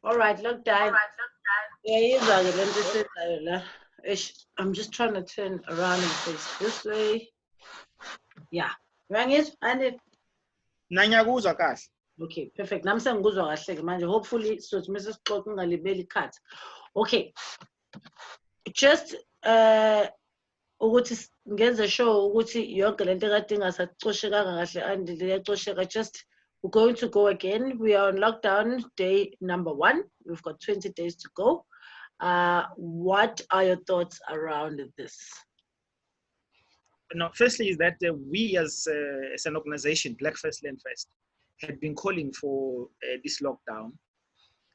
All right, lockdown. Yeah, I'm just trying to turn around and face this way. Yeah. Rangit, and Nanyakuzwa kahle. okay, perfect. Nami sengikuzwa kahle manje. Hopefully sothi mase sixoxa ungalibeli ikhathi. Okay. Just ukuthi ngenze sure ukuthi yonke lento ekade ingasacoshekanga kahle andile yacosheka. Just we're going to go again. We are on lockdown day number 1. We've got 20 days to go. What are your thoughts around this? No, firstly is that we as an organization, Black First Land First, had been calling for this lockdown,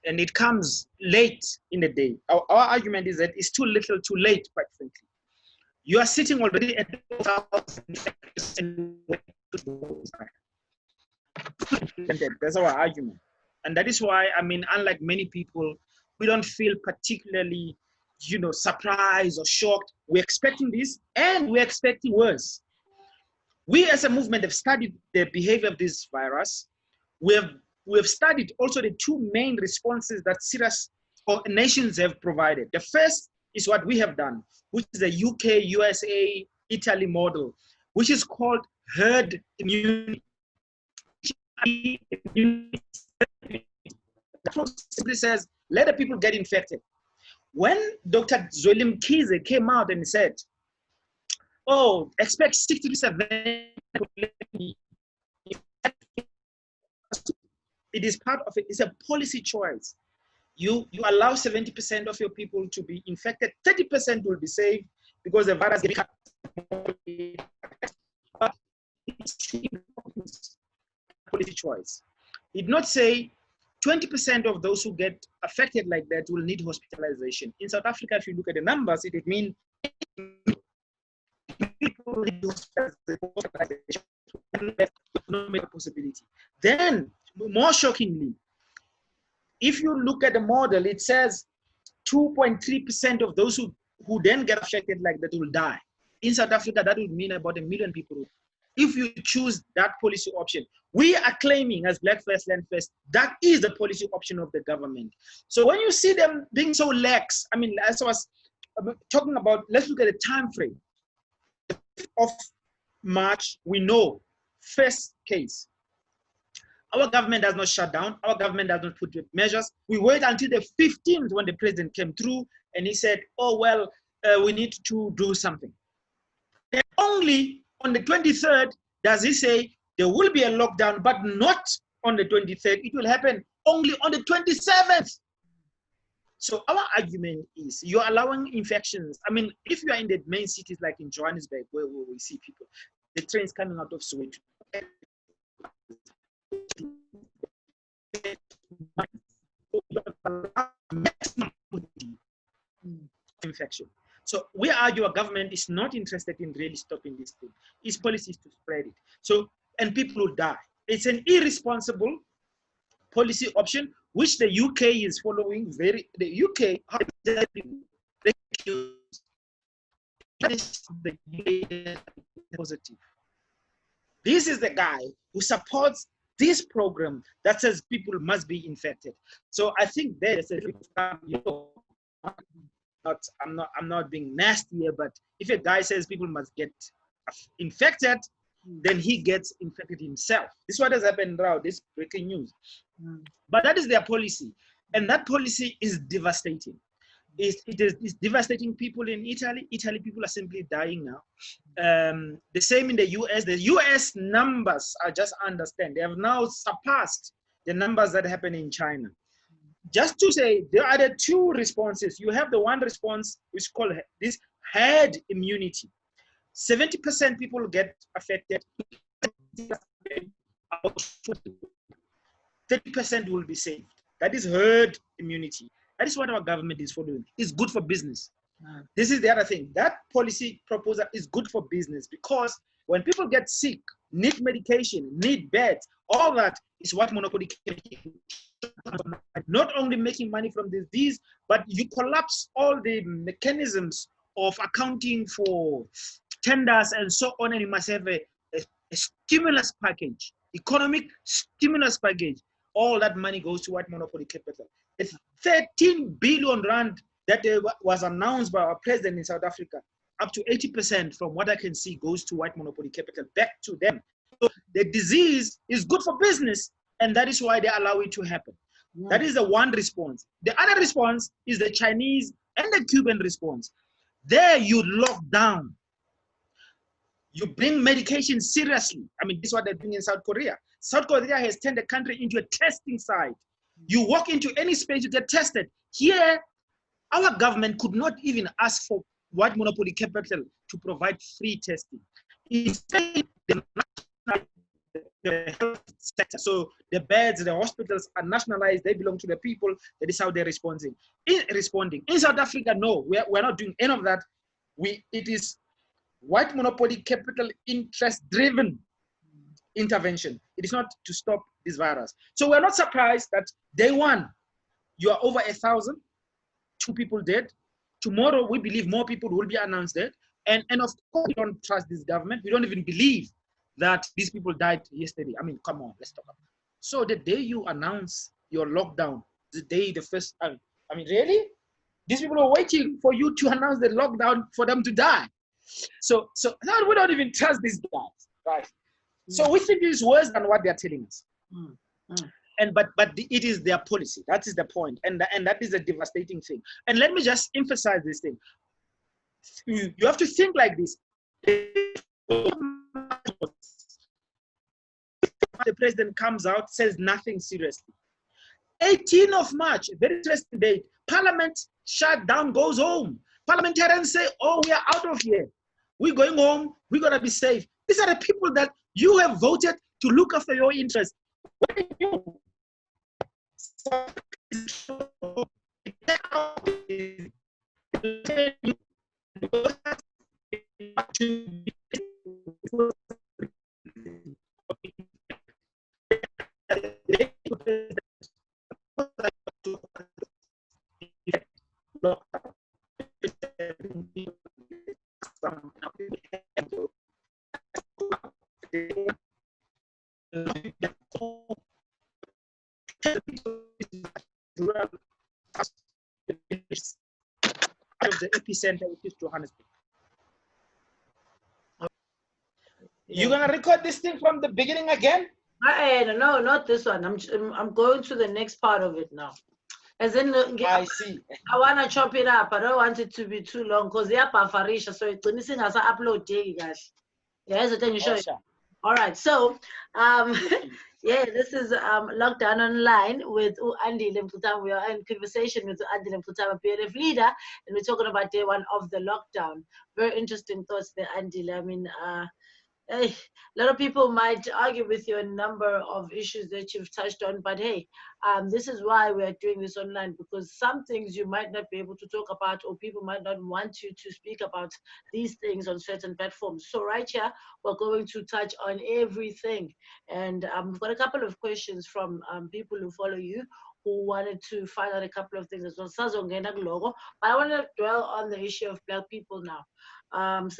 and it comes late in the day. Our argument is that it's too little, too late, quite frankly. You are sitting already at 1,000%. That's our argument. And that is why, I mean, unlike many people, we don't feel particularly, surprised or shocked. We're expecting this, and we're expecting worse. We as a movement have studied the behavior of this virus. We have studied also the 2 main responses that serious nations have provided. The first is what we have done, which is the UK, USA, Italy model, which is called herd immunity. That simply says, let the people get infected. When Dr. Zweli Mkhize came out and said, oh, expect 60 to 70, it is part of it. It's a policy choice. You allow 70% of your people to be infected, 30% will be saved because the virus gets policy choice. It did not say 20% of those who get affected like that will need hospitalization. In South Africa, if you look at the numbers, it means people need hospitalization. No possibility. Then, more shockingly, if you look at the model, it says 2.3% of those who then get affected like that will die. In South Africa, that would mean about 1 million people. If you choose that policy option, we are claiming as Black First Land First, that is the policy option of the government. So when you see them being so lax, I mean, as I was talking about, let's look at the time frame. Of March, we know, first case. Our government does not shut down. Our government does not put measures. We wait until the 15th when the president came through and he said, oh, well, we need to do something. And only on the 23rd does he say there will be a lockdown, but not on the 23rd. It will happen only on the 27th. So our argument is you're allowing infections. I mean, if you are in the main cities like in Johannesburg, where we see people, the trains coming out of Soweto, infection. So we argue our government is not interested in really stopping this thing. Its policy is to spread it. So, and people will die. It's an irresponsible policy option, which the UK is following. The UK positive. This is the guy who supports this program that says people must be infected. So I think there's a I'm not being nasty here, but if a guy says people must get infected, then he gets infected himself. This is what has happened now, this breaking news. But that is their policy. And that policy is devastating. It's devastating people in Italy. Italy people are simply dying now. The same in the US. The US numbers, I just understand, they have now surpassed the numbers that happen in China. Just to say, there are the 2 responses. You have the one response, which is called this herd immunity. 70% people get affected. 30% will be saved. That is herd immunity. That is what our government is following. It's good for business. This is the other thing. That policy proposal is good for business because when people get sick, need medication, need beds, all that is what monopoly can do. Not only making money from disease, but you collapse all the mechanisms of accounting for tenders and so on, and you must have a stimulus package, economic stimulus package. All that money goes to what monopoly capital. It's 13 billion rand that was announced by our president in South Africa. Up to 80% from what I can see goes to white monopoly capital back to them. So the disease is good for business, and that is why they allow it to happen. That is the one response. The other response is the Chinese and the Cuban response. There you lock down. You bring medication seriously. I mean, this is what they're doing in South Korea. South Korea has turned the country into a testing site. You walk into any space, you get tested. Here, our government could not even ask for white monopoly capital to provide free testing. Instead, the health sector, so the beds, the hospitals are nationalized, they belong to the people. That is how they're responding. In South Africa, no, we're not doing any of that. It is white monopoly capital interest driven intervention. It is not to stop this virus. So we're not surprised that day one, you are over 1,000, 2 people dead. Tomorrow, we believe more people will be announced dead. And of course, we don't trust this government. We don't even believe that these people died yesterday. I mean, come on, let's talk about it. So the day you announce your lockdown, the day the first, I mean, really? These people are waiting for you to announce the lockdown for them to die. So no, we don't even trust these guys, right? So we think it's worse than what they're telling us. But it is their policy. That is the point, and that is a devastating thing. And let me just emphasize this thing. You have to think like this. The president comes out, says nothing seriously. 18th of March, very interesting date. Parliament shut down, goes home. Parliamentarians say, oh, we are out of here. We're going home. We're going to be safe. These are the people that you have voted to look after your interests. The epicenter, which is Johannesburg. You're gonna record this thing from the beginning again? No, not this one. I'm going to the next part of it now. As in, I see. I wanna chop it up. I don't want it to be too long because they are pafarisha. So it's missing as I upload day, guys. Yeah, so then you show it. All right. So, yeah, this is Lockdown Online with Andile Mngxitama. We are in conversation with Andile Mngxitama, BLF leader, and we're talking about day one of the lockdown. Very interesting thoughts there, Andile. I mean, a lot of people might argue with you a number of issues that you've touched on, but hey, this is why we're doing this online, because some things you might not be able to talk about, or people might not want you to speak about these things on certain platforms. So right here, we're going to touch on everything. And we've got a couple of questions from people who follow you, who wanted to find out a couple of things as well. But I want to dwell on the issue of Black people now. And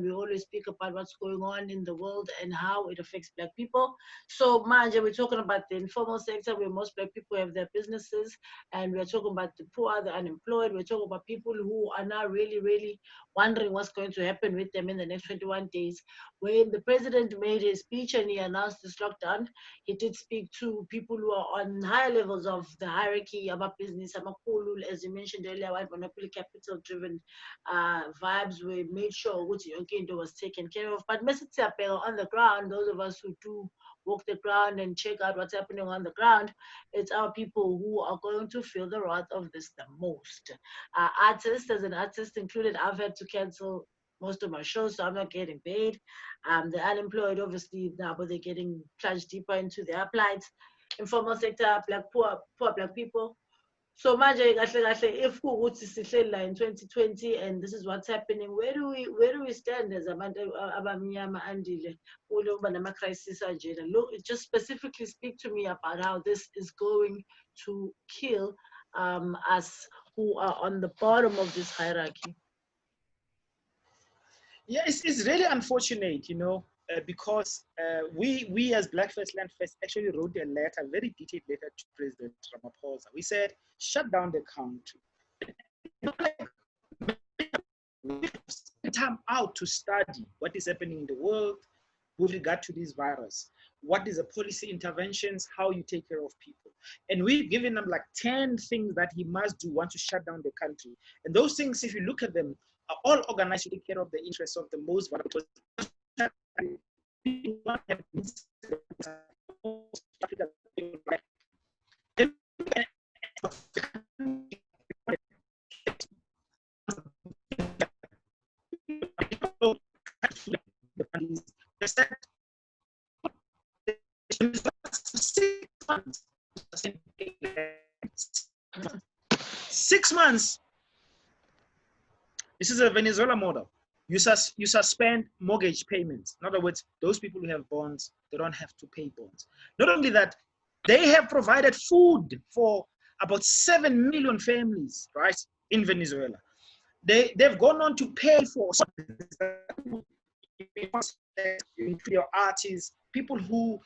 we always speak about what's going on in the world and how it affects Black people. So, Manja, we're talking about the informal sector where most Black people have their businesses, and we're talking about the poor, the unemployed. We're talking about people who are now really, really wondering what's going to happen with them in the next 21 days. When the president made his speech and he announced this lockdown, he did speak to people who are on higher levels of the hierarchy about business, as you mentioned earlier, white monopoly capital driven vibes. We made sure Uti Yonkindo was taken care of. But on the ground, those of us who do walk the ground and check out what's happening on the ground, it's our people who are going to feel the wrath of this the most. Artists, as an artist included, I've had to cancel most of my shows, so I'm not getting paid. The unemployed, obviously, now, but they're getting plunged deeper into their plight. Informal sector, poor Black people. So manje if kuwukuthi sihleli la in 2020 and this is what's happening, where do we stand as abantu abamnyama Andile kuloba nama crisis anjena? Look, just specifically speak to me about how this is going to kill us who are on the bottom of this hierarchy. Yeah, it's really unfortunate, you know. because we as Black First Land First actually wrote a letter, a very detailed letter to President Ramaphosa. We said, shut down the country. We spend time out to study what is happening in the world with regard to this virus. What is the policy interventions, how you take care of people. And we've given them like 10 things that he must do once to shut down the country. And those things, if you look at them, are all organized to take care of the interests of the most vulnerable. Six months. This is a Venezuela model. You suspend mortgage payments. In other words, those people who have bonds, they don't have to pay bonds. Not only that, they have provided food for about 7 million families, right, in Venezuela. They've gone on to pay for your artists, people who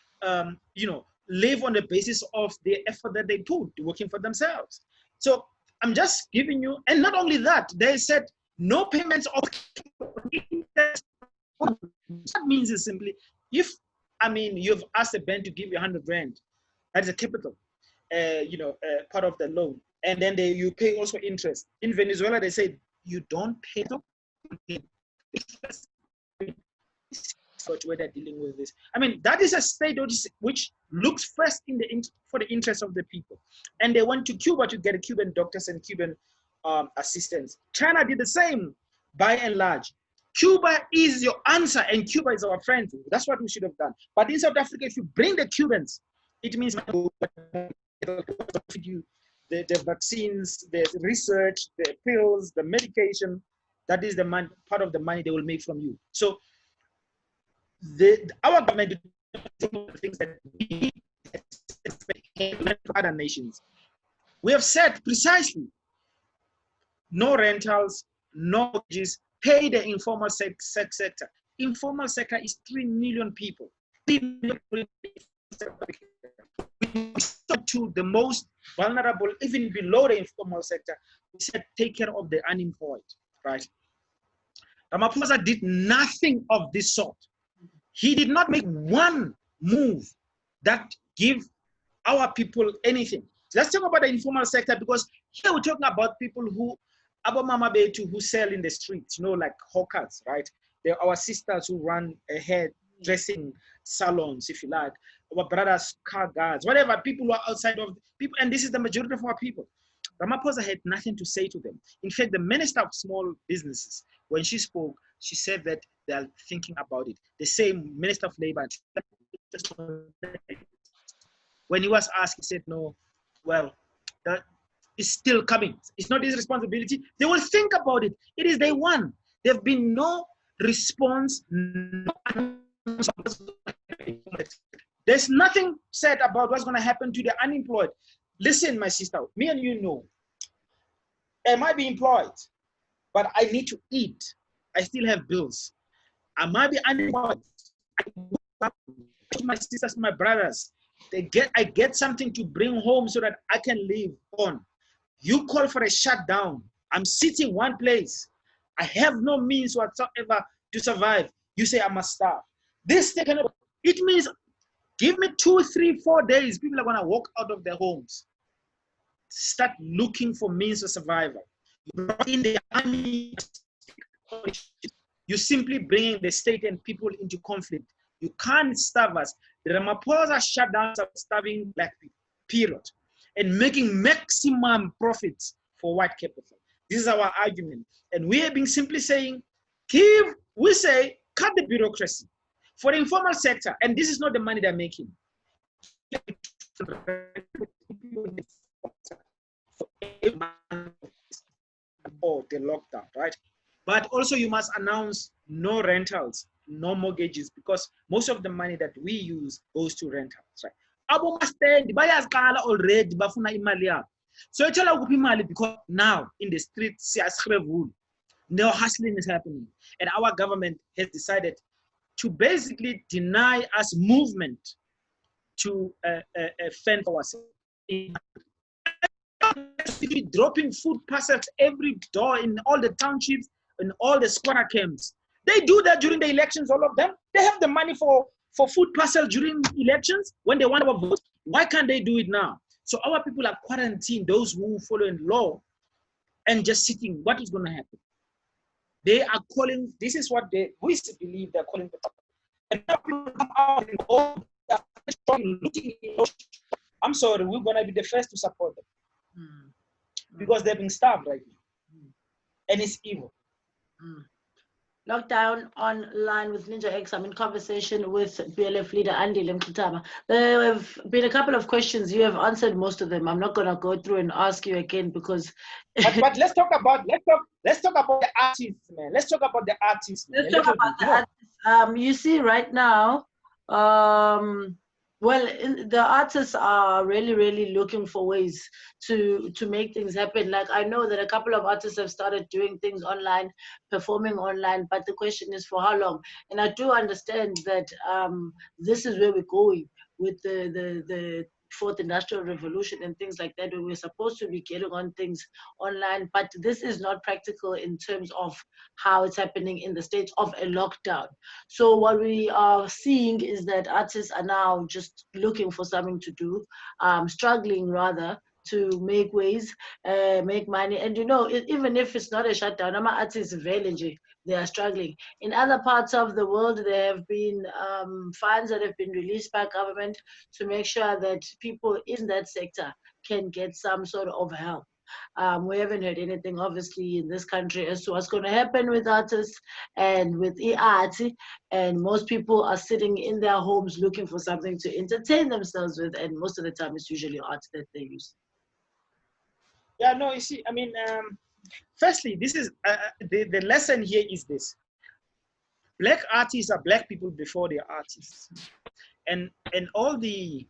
live on the basis of the effort that they put working for themselves. So I'm just giving you, and not only that, they said no payments of interest. What that means is simply, if you've asked a bank to give you 100 rand, that is a capital, part of the loan, and then you pay also interest. In Venezuela, they say you don't pay interest. Where they're dealing with this. That is a state which looks first for the interests of the people. And they went to Cuba to get Cuban doctors and Cuban assistants. China did the same, by and large. Cuba is your answer, and Cuba is our friend. That's what we should have done. But in South Africa, if you bring the Cubans, it means the vaccines, the research, the pills, the medication. That is the part of the money they will make from you. So our government things that we expect other nations. We have said precisely, no rentals, no wages, pay the informal sector. Informal sector is 3 million people. 3 million to the most vulnerable, even below the informal sector. We said take care of the unemployed, right? Ramaphosa did nothing of this sort. He did not make one move that give our people anything. Let's talk about the informal sector, because here we're talking about people who sell in the streets, like hawkers, right? They're our sisters who run a hairdressing salons, if you like, our brothers, car guards, whatever, people who are outside of people, and this is the majority of our people. Ramaphosa had nothing to say to them. In fact, the Minister of Small Businesses, when she spoke, she said that they are thinking about it. The same Minister of Labor, when he was asked, he said, no, well, that is still coming. It's not his responsibility. They will think about it. It is day one. There have been no response. There's nothing said about what's going to happen to the unemployed. Listen, my sister, me and you know, I might be employed, but I need to eat. I still have bills. I might be unemployed. My sisters, my brothers, I get something to bring home so that I can live on. You call for a shutdown. I'm sitting one place. I have no means whatsoever to survive. You say I must starve. It means give me 2, 3, 4 days. People are going to walk out of their homes. Start looking for means of survival. In the army, you're simply bringing the state and people into conflict. You can't starve us. The Ramaphosa shut down starving black people, period. And making maximum profits for white capital. This is our argument. And we have been simply saying, cut the bureaucracy. For the informal sector, and this is not the money they're making. Or the lockdown, right? But also you must announce no rentals, no mortgages, because most of the money that we use goes to rentals, right? Abo mastendi bayazqala already bafuna imali yabo. So it's all imali because now in the streets no hustling is happening, and our government has decided to basically deny us movement to fend for ourselves. Dropping food parcels every door in all the townships and all the squatter camps. They do that during the elections, all of them. They have the money for food parcels during elections when they want to vote. Why can't they do it now? So our people are quarantined, those who follow in law, and just sitting. What is going to happen? They are calling, this is what we believe they're calling the top. And now people come out and all looking. I'm sorry, we're going to be the first to support them. Because they're being starved right now. And it's evil. Lockdown online with Ninja X. I'm in conversation with BLF leader Andile Mngxitama. There have been a couple of questions. You have answered most of them. I'm not going to go through and ask you again because. but let's talk about the artists, man. Let's talk about the artists. Man. Let's talk about the artists. You see, right now, well, the artists are really looking for ways to make things happen. Like, I know that a couple of artists have started doing things online, performing online, but the question is for how long? And I do understand that this is where we're going with the fourth industrial revolution and things like that, where we're supposed to be getting on things online, but this is not practical in terms of how it's happening in the state of a lockdown. So what we are seeing is that artists are now just looking for something to do, struggling rather to make ways, make money. And you know, even if it's not a shutdown, I'm artists they are struggling. In other parts of the world, there have been funds that have been released by government to make sure that people in that sector can get some sort of help. We haven't heard anything, obviously, in this country as to what's going to happen with artists and with art. And most people are sitting in their homes looking for something to entertain themselves with. And most of the time, it's usually art that they use. Yeah, no, you see, I mean, firstly, this is the lesson here is this. Black artists are black people before they are artists. And all the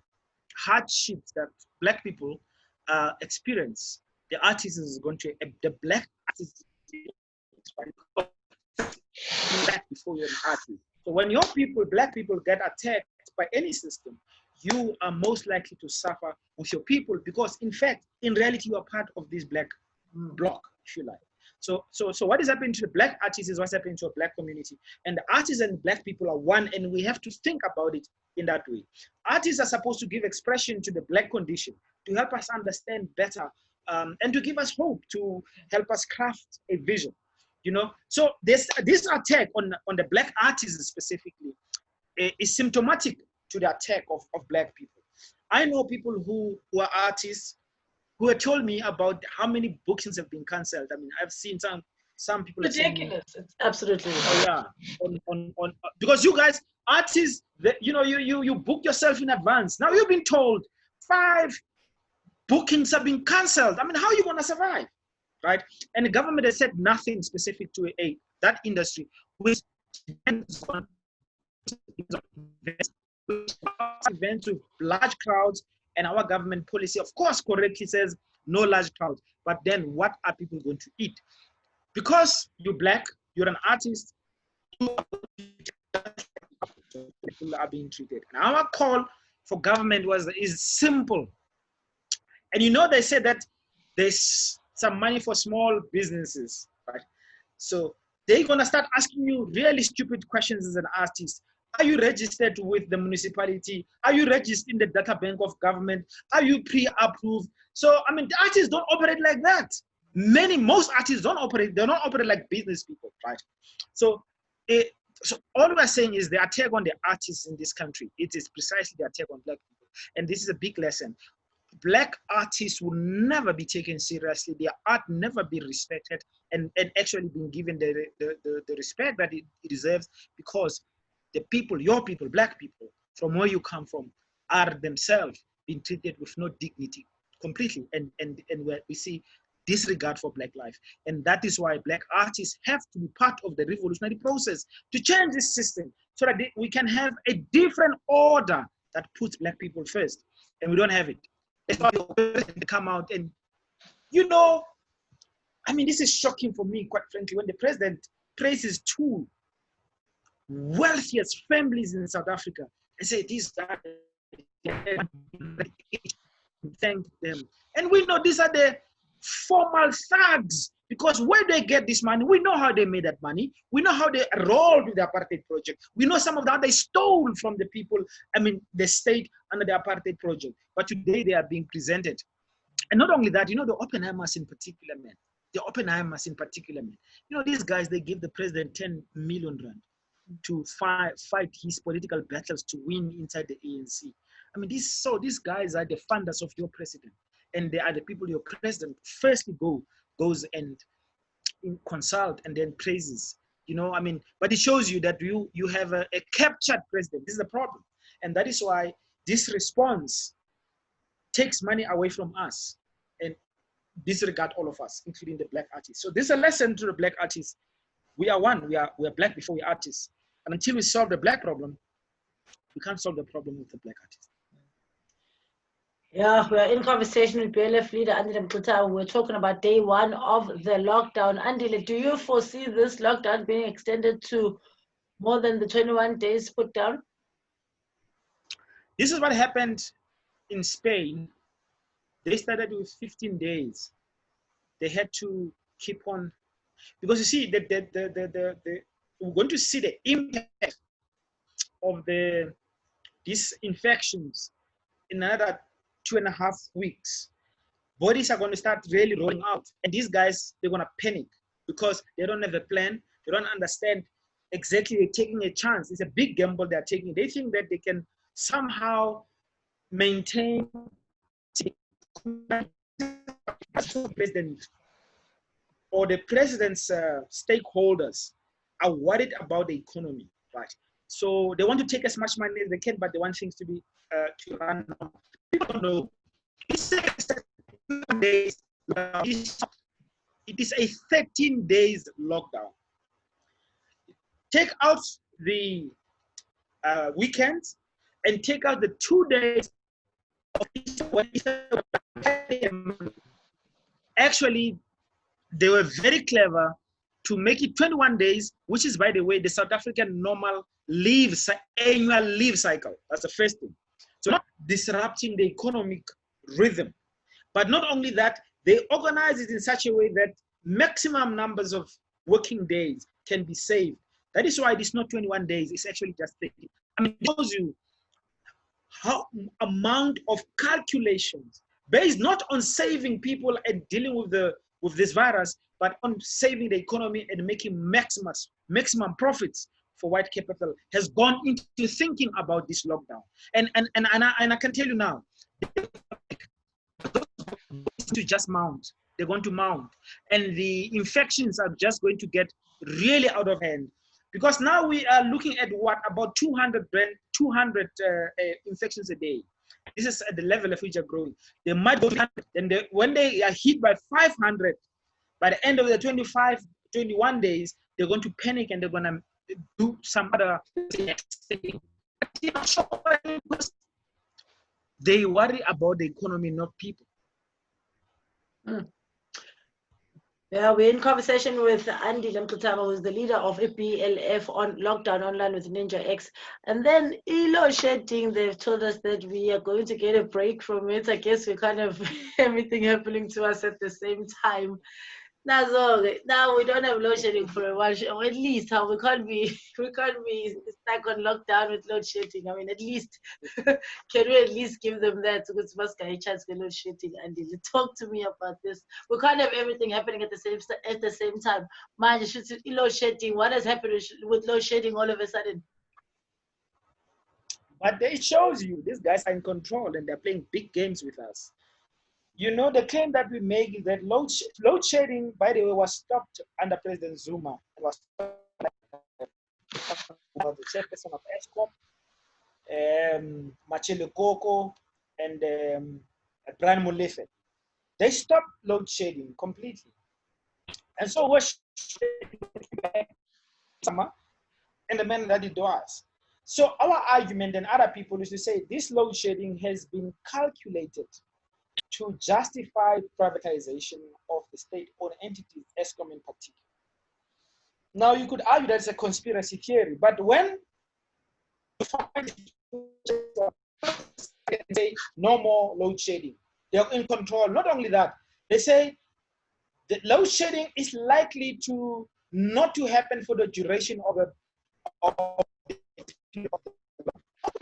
hardships that black people experience, the artist is going to, the black artist black before you're an artist. So when your people, black people, get attacked by any system, you are most likely to suffer with your people because, in fact, in reality, you are part of this black bloc, if you like. So what is happening to the black artists is what's happening to a black community. And the artists and black people are one, and we have to think about it in that way. Artists are supposed to give expression to the black condition, to help us understand better, and to give us hope, to help us craft a vision. You know, so this attack on the black artists specifically is symptomatic to the attack of black people. I know people who are artists who have told me about how many bookings have been cancelled. I mean, I've seen some people. Ridiculous. It's absolutely. Oh yeah, on because you guys artists, you know, you book yourself in advance. Now you've been told 5 bookings have been cancelled. I mean, how are you gonna survive, right? And the government has said nothing specific to that industry, which depends on events with large crowds, and our government policy, of course, correctly says no large crowds. But then what are people going to eat? Because you're black, you're an artist, people are being treated. And our call for government is simple. And you know, they said that there's some money for small businesses, right? So they're gonna start asking you really stupid questions as an artist. Are you registered with the municipality? Are you registered in the data bank of government? Are you pre-approved? So, I mean, the artists don't operate like that. Most artists don't operate, they don't operate like business people, right? So, so all we're saying is the attack on the artists in this country, it is precisely the attack on black people. And this is a big lesson. Black artists will never be taken seriously. Their art never be respected and actually being given the respect that it deserves, because the people, your people, black people, from where you come from, are themselves being treated with no dignity completely. And we see disregard for black life. And that is why black artists have to be part of the revolutionary process to change this system so that we can have a different order that puts black people first. And we don't have it. That's why they come out and, you know, I mean, this is shocking for me, quite frankly, when the president praises 2 wealthiest families in South Africa and say, these guys, thank them. And we know these are the formal thugs, because where they get this money, we know how they made that money. We know how they rolled with the apartheid project. We know some of that they stole from the people, the state under the apartheid project. But today they are being presented. And not only that, the Oppenheimers in particular, man. These guys, they give the president 10 million rand to fight his political battles to win inside the ANC. These guys are the funders of your president, and they are the people your president firstly goes and consult and then praises. But it shows you that you have a captured president. This is the problem, and that is why this response takes money away from us and disregard all of us, including the black artists. So this is a lesson to the black artists. We are one. We are black before we are artists. And until we solve the black problem, we can't solve the problem with the black artists. Yeah, we are in conversation with BLF leader Andile Mngxitama. We're talking about day one of the lockdown. Andile, do you foresee this lockdown being extended to more than the 21 days put down? This is what happened in Spain. They started with 15 days. They had to keep on, because you see, we're going to see the impact of these infections in another 2.5 weeks. Bodies are going to start really rolling out. And these guys, they're going to panic because they don't have a plan. They don't understand exactly they're taking a chance. It's a big gamble they're taking. They think that they can somehow maintain president or the president's stakeholders are worried about the economy, right? So they want to take as much money as they can, but they want things to be to run. People don't know. It is a 13 days lockdown. Take out the weekends and take out the 2 days of Easter. Actually, they were very clever to make it 21 days, which is, by the way, the South African normal annual leave cycle. That's the first thing. So not disrupting the economic rhythm. But not only that, they organize it in such a way that maximum numbers of working days can be saved. That is why it's not 21 days, it's actually just 30. It shows you how amount of calculations based not on saving people and dealing with this virus, but on saving the economy and making maximum profits for white capital has gone into thinking about this lockdown. And I can tell you now, to just mount. They're going to mount, and the infections are just going to get really out of hand, because now we are looking at about 200 infections a day. This is at the level of which are growing. They might go to 100, and when they are hit by 500, by the end of the 21 days, they're going to panic and they're going to do some other thing. They worry about the economy, not people. Yeah, we're in conversation with Andile Mngxitama, who's the leader of BLF on Lockdown Online with Ninja X. And then load shedding, they've told us that we are going to get a break from it. I guess we kind of everything happening to us at the same time. That's all. Now we don't have load shedding for a while, or at least how we can't be stuck on lockdown with load shedding. I mean, at least can we at least give them that so it's must get a chance for load shedding? And talk to me about this. We can't have everything happening at the same time. Man, load shedding. What has happened with load shedding all of a sudden? But it shows you these guys are in control and they're playing big games with us. The claim that we make is that load shedding, by the way, was stopped under President Zuma. It was stopped by the chairperson of ESCOM, Machele Koko, and Brian Molefe. They stopped load shedding completely. And so we're and the man that it was. So our argument and other people is to say this load shedding has been calculated to justify privatization of the state-owned entities, ESCOM in particular. Now you could argue that's a conspiracy theory, but when you find say no more load shedding, they're in control. Not only that, they say the load shedding is likely to not to happen for the duration of a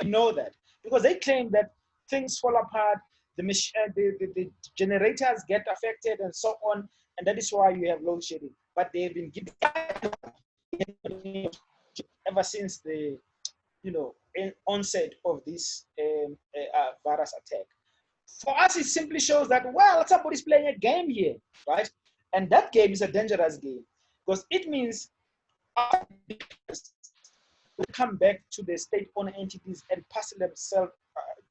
know that because they claim that things fall apart, the generators get affected and so on, and that is why you have load shedding. But they've been given ever since the onset of this virus attack. For us, it simply shows that, well, somebody's playing a game here, right? And that game is a dangerous game because it means we come back to the state-owned entities and pass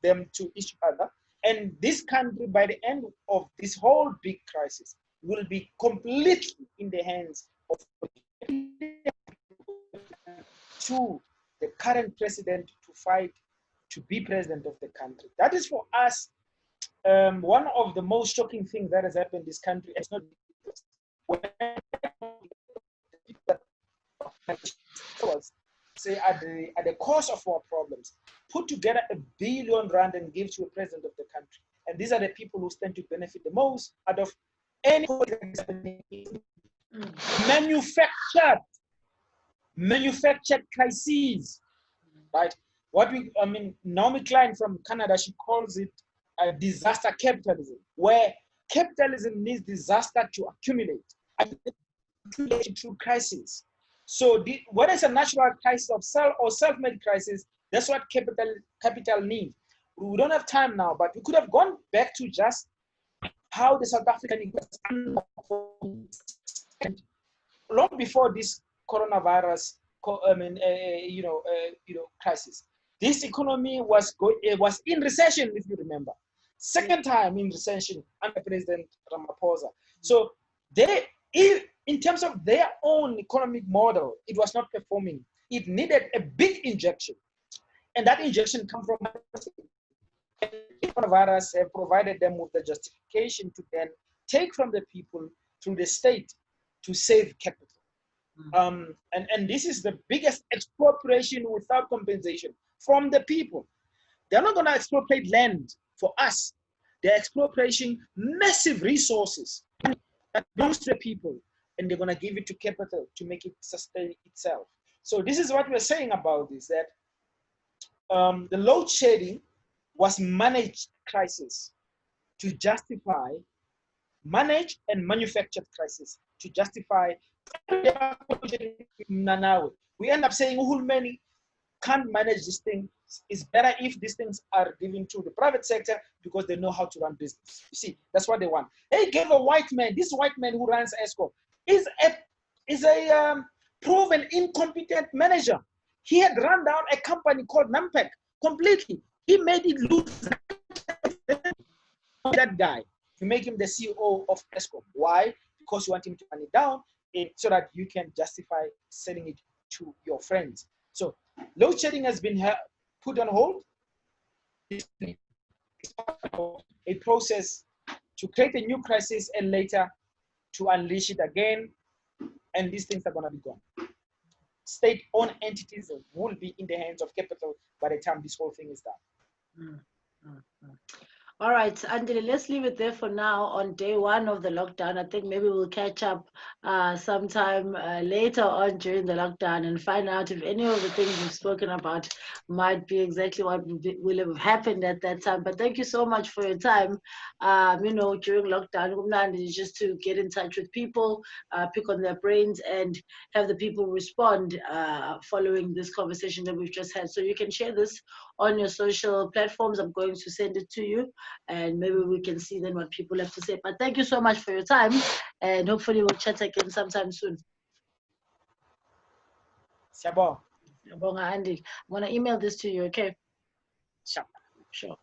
them to each other. And this country, by the end of this whole big crisis, will be completely in the hands of to the current president to fight to be president of the country. That is for us one of the most shocking things that has happened in this country. It's not say at the cause of our problems, put together $1 billion and give to a president of the country. And these are the people who stand to benefit the most out of any manufactured crises, right? Naomi Klein from Canada, she calls it a disaster capitalism, where capitalism needs disaster to accumulate through crisis. So what is a natural crisis of self-made crisis? That's what capital needs. We don't have time now, but we could have gone back to just how the South African long before this coronavirus crisis. This economy was in recession, if you remember. Second time in recession under President Ramaphosa. So in terms of their own economic model, it was not performing. It needed a big injection. And that injection comes from coronavirus have provided them with the justification to then take from the people through the state to save capital. And this is the biggest expropriation without compensation from the people. They're not going to expropriate land for us. They're expropriating massive resources that belongs to the people, and they're going to give it to capital to make it sustain itself. So this is what we're saying about this, that the load shedding was managed crisis to justify managed and manufactured crisis to justify. We end up saying Uhulmeni can't manage this thing. It's better if these things are given to the private sector because they know how to run business. You see, that's what they want. They gave a white man, this white man who runs ESCO, is a proven incompetent manager. He had run down a company called Nampec completely. He made it lose. That guy, you make him the CEO of ESCO. Why? Because you want him to run it down so that you can justify selling it to your friends. So load shedding has been put on hold. It's a process to create a new crisis and later to unleash it again. And these things are going to be gone. State-owned entities will be in the hands of capital by the time this whole thing is done. All right, Andile, let's leave it there for now on day one of the lockdown. I think maybe we'll catch up sometime later on during the lockdown and find out if any of the things we've spoken about might be exactly what will have happened at that time. But thank you so much for your time. During lockdown, just to get in touch with people, pick on their brains, and have the people respond following this conversation that we've just had. So you can share this on your social platforms. I'm going to send it to you, and maybe we can see then what people have to say. But thank you so much for your time, and hopefully we'll chat again sometime soon. Siyabonga. Siyabonga, Andy. I'm going to email this to you, okay? Sure. Sure.